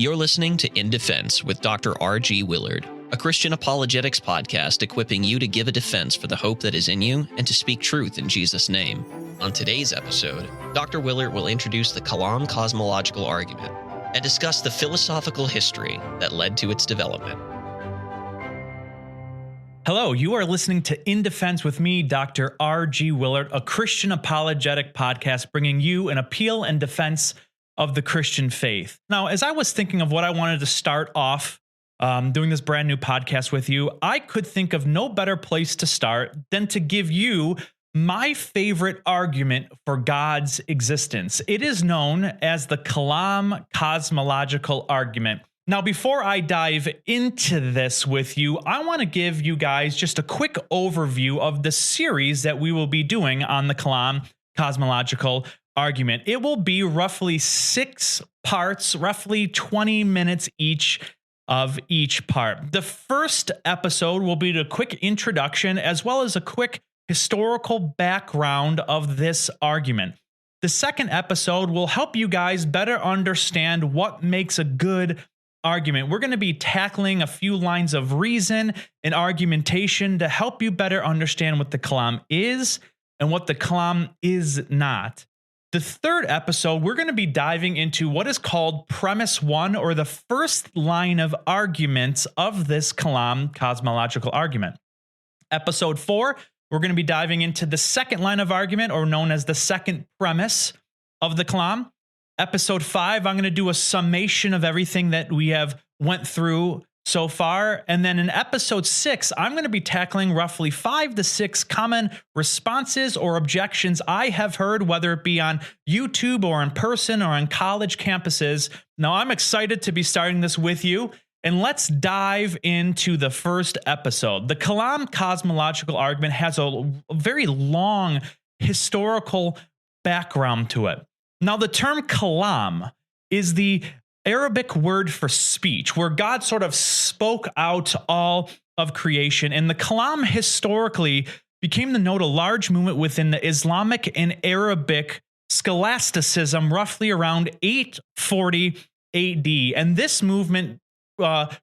You're listening to In Defense with Dr. R.G. Willard, a Christian apologetics podcast equipping you to give a defense for the hope that is in you and to speak truth in Jesus' name. On today's episode, Dr. Willard will introduce the Kalam Cosmological argument and discuss the philosophical history that led to its development. Hello, you are listening to In Defense with me, Dr. R.G. Willard, a Christian apologetic podcast bringing you an appeal and defense of the Christian faith. Now, as I was thinking of what I wanted to start off doing this brand new podcast with you, I could think of no better place to start than to give you my favorite argument for God's existence. It is known as the Kalam Cosmological argument. Now, before I dive into this with you, I want to give you guys just a quick overview of the series that we will be doing on the Kalam Cosmological argument. It will be roughly 6 parts, roughly 20 minutes each of each part. The first episode will be the quick introduction as well as a quick historical background of this argument. The second episode will help you guys better understand what makes a good argument. We're going to be tackling a few lines of reason and argumentation to help you better understand what the Kalam is and what the Kalam is not. The third episode, we're going to be diving into what is called premise 1, or the first line of arguments of this Kalam cosmological argument. Episode 4, we're going to be diving into the second line of argument, or known as the second premise of the Kalam. Episode 5, I'm going to do a summation of everything that we have went through so far. And then in episode 6, I'm going to be tackling roughly 5 to 6 common responses or objections I have heard, whether it be on YouTube or in person or on college campuses. Now, I'm excited to be starting this with you. And let's dive into the first episode. The Kalam cosmological argument has a very long historical background to it. Now, the term Kalam is the Arabic word for speech, where God sort of spoke out all of creation. And the Kalam historically became to note a large movement within the Islamic and Arabic scholasticism roughly around 840 AD. And this movement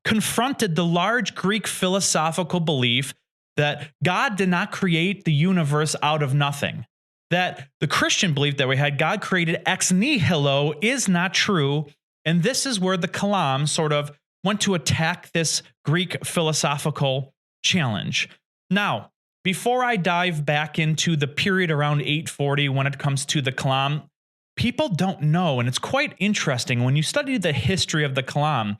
confronted the large Greek philosophical belief that God did not create the universe out of nothing. That the Christian belief that we had, God created ex nihilo, is not true. And this is where the Kalam sort of went to attack this Greek philosophical challenge. Now, before I dive back into the period around 840 when it comes to the Kalam, people don't know, and it's quite interesting, when you study the history of the Kalam,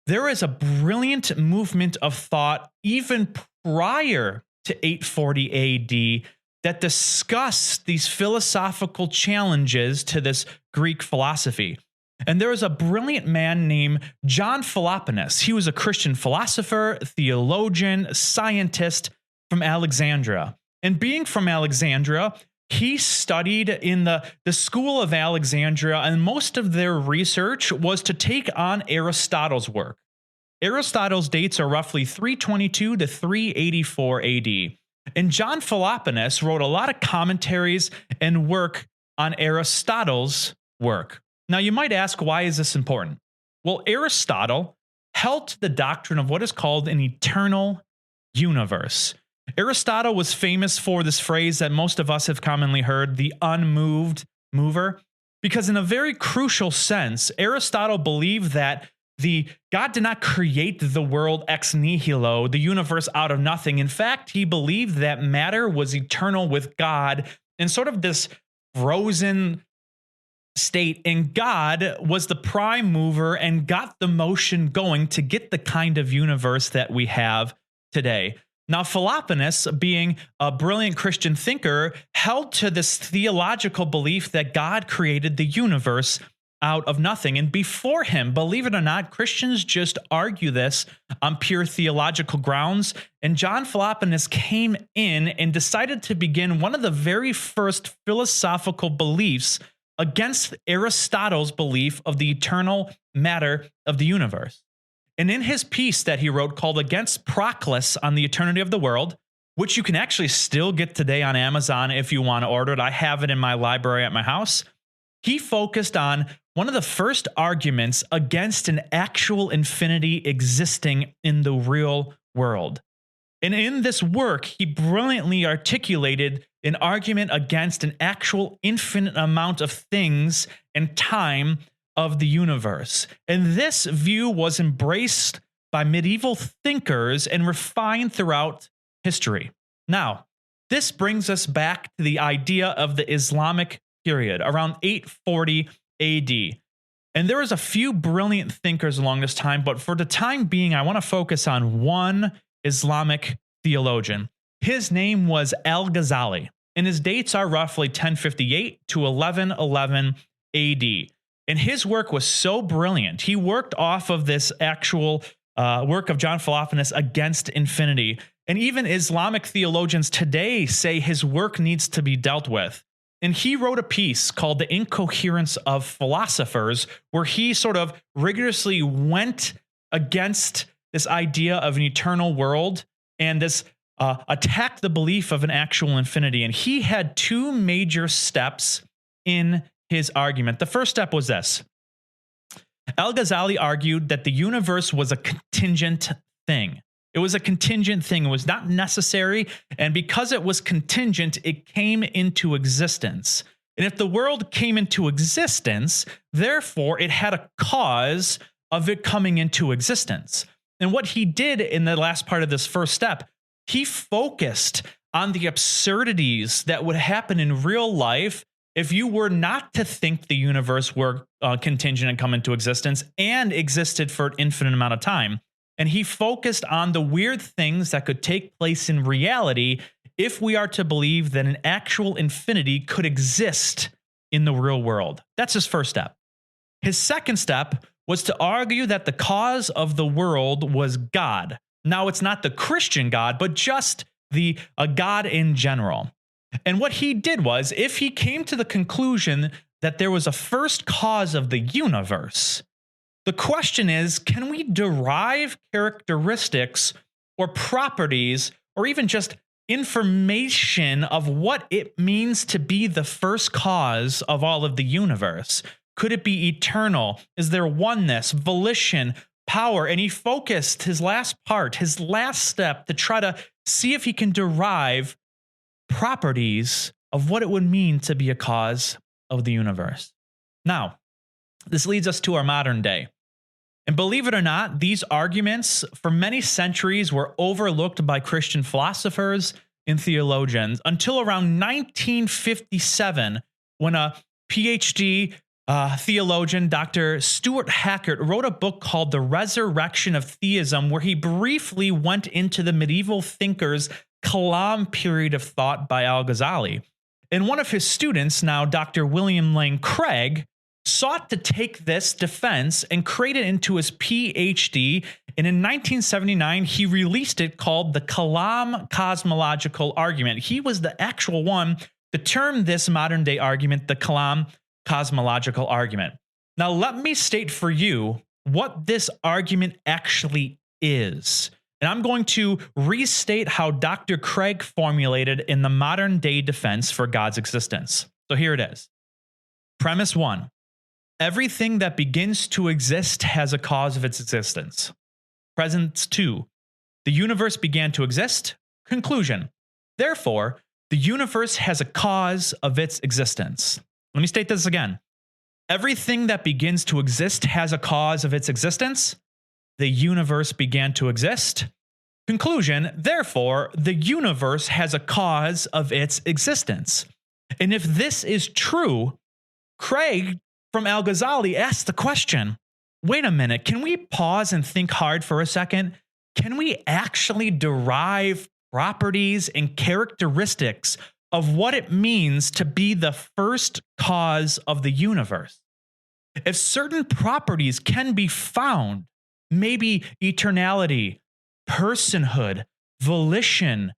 there is a brilliant movement of thought even prior to 840 AD that discussed these philosophical challenges to this Greek philosophy. And there was a brilliant man named John Philoponus. He was a Christian philosopher, theologian, scientist from Alexandria. And being from Alexandria, he studied in the school of Alexandria, and most of their research was to take on Aristotle's work. Aristotle's dates are roughly 322 to 384 AD. And John Philoponus wrote a lot of commentaries and work on Aristotle's work. Now, you might ask, why is this important? Well, Aristotle held to the doctrine of what is called an eternal universe. Aristotle was famous for this phrase that most of us have commonly heard, the unmoved mover, because in a very crucial sense, Aristotle believed that God did not create the world ex nihilo, the universe out of nothing. In fact, he believed that matter was eternal with God in sort of this frozen state, and God was the prime mover and got the motion going to get the kind of universe that we have today. Now, Philoponus, being a brilliant Christian thinker, held to this theological belief that God created the universe out of nothing. And before him, believe it or not, Christians just argue this on pure theological grounds. And John Philoponus came in and decided to begin one of the very first philosophical beliefs against Aristotle's belief of the eternal matter of the universe. And in his piece that he wrote called Against Proclus on the Eternity of the World, which you can actually still get today on Amazon if you want to order it. I have it in my library at my house. he focused on one of the first arguments against an actual infinity existing in the real world. And in this work, he brilliantly articulated an argument against an actual infinite amount of things and time of the universe. And this view was embraced by medieval thinkers and refined throughout history. Now, this brings us back to the idea of the Islamic period, around 840 AD. And there was a few brilliant thinkers along this time, but for the time being, I want to focus on one Islamic theologian. His name was Al-Ghazali, and his dates are roughly 1058 to 1111 AD. And his work was so brilliant. He worked off of this actual work of John Philoponus against infinity. And even Islamic theologians today say his work needs to be dealt with. And he wrote a piece called The Incoherence of Philosophers, where he sort of rigorously went against this idea of an eternal world and this attacked the belief of an actual infinity. And he had two major steps in his argument. The first step was this. Al-Ghazali argued that the universe was a contingent thing. It was a contingent thing. It was not necessary. And because it was contingent, it came into existence. And if the world came into existence, therefore it had a cause of it coming into existence. And what he did in the last part of this first step, he focused on the absurdities that would happen in real life if you were not to think the universe were contingent and come into existence and existed for an infinite amount of time. And he focused on the weird things that could take place in reality if we are to believe that an actual infinity could exist in the real world. That's his first step. His second step was to argue that the cause of the world was God. Now, it's not the Christian God, but just a God in general. And what he did was, if he came to the conclusion that there was a first cause of the universe, the question is, can we derive characteristics or properties or even just information of what it means to be the first cause of all of the universe? Could it be eternal? Is there oneness, volition, power? And he focused his last step to try to see if he can derive properties of what it would mean to be a cause of the universe. Now, this leads us to our modern day. And believe it or not, these arguments for many centuries were overlooked by Christian philosophers and theologians until around 1957, when a PhD theologian, Dr. Stuart Hackett, wrote a book called The Resurrection of Theism, where he briefly went into the medieval thinkers' Kalam period of thought by Al-Ghazali. And one of his students, now Dr. William Lane Craig, sought to take this defense and create it into his PhD. And in 1979, he released it called the Kalam Cosmological Argument. He was the actual one to term this modern day argument the Kalam Cosmological Argument. Now, let me state for you what this argument actually is. And I'm going to restate how Dr. Craig formulated in the modern day defense for God's existence. So here it is. Premise 1. Everything that begins to exist has a cause of its existence. Premise 2. The universe began to exist. Conclusion. Therefore, the universe has a cause of its existence. Let me state this again. Everything that begins to exist has a cause of its existence. The universe began to exist. Conclusion, therefore, the universe has a cause of its existence. And if this is true, Craig from Al-Ghazali asked the question, wait a minute, can we pause and think hard for a second? Can we actually derive properties and characteristics of what it means to be the first cause of the universe? If certain properties can be found, maybe eternality, personhood, volition,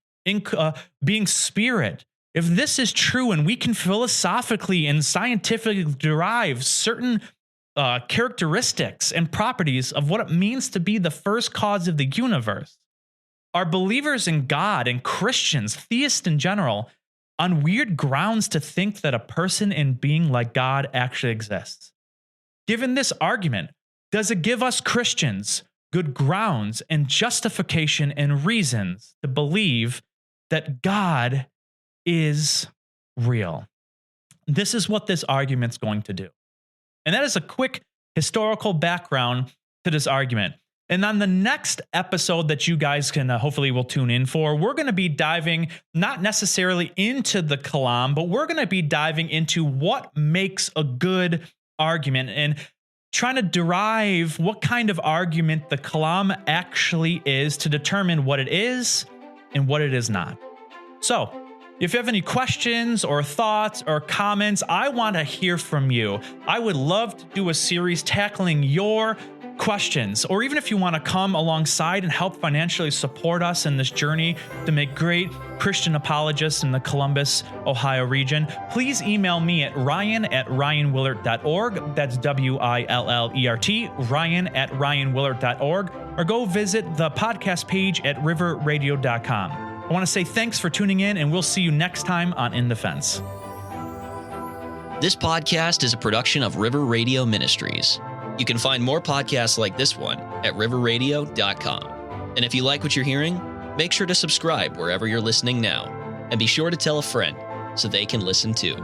being spirit, if this is true and we can philosophically and scientifically derive certain characteristics and properties of what it means to be the first cause of the universe, are believers in God and Christians, theists in general, on weird grounds to think that a person and being like God actually exists. Given this argument, does it give us Christians good grounds and justification and reasons to believe that God is real? This is what this argument's going to do. And that is a quick historical background to this argument. And on the next episode that you guys can hopefully will tune in for, we're going to be diving not necessarily into the Kalam, but we're going to be diving into what makes a good argument and trying to derive what kind of argument the Kalam actually is to determine what it is and what it is not. So, if you have any questions or thoughts or comments, I want to hear from you. I would love to do a series tackling your questions, or even if you want to come alongside and help financially support us in this journey to make great Christian apologists in the Columbus, Ohio region, please email me at ryan@ryanwillert.org. That's WILLERT, ryan@ryanwillert.org, or go visit the podcast page at riverradio.com. I want to say thanks for tuning in, and we'll see you next time on In Defense. This podcast is a production of River Radio Ministries. You can find more podcasts like this one at riverradio.com. And if you like what you're hearing, make sure to subscribe wherever you're listening now, and be sure to tell a friend so they can listen too.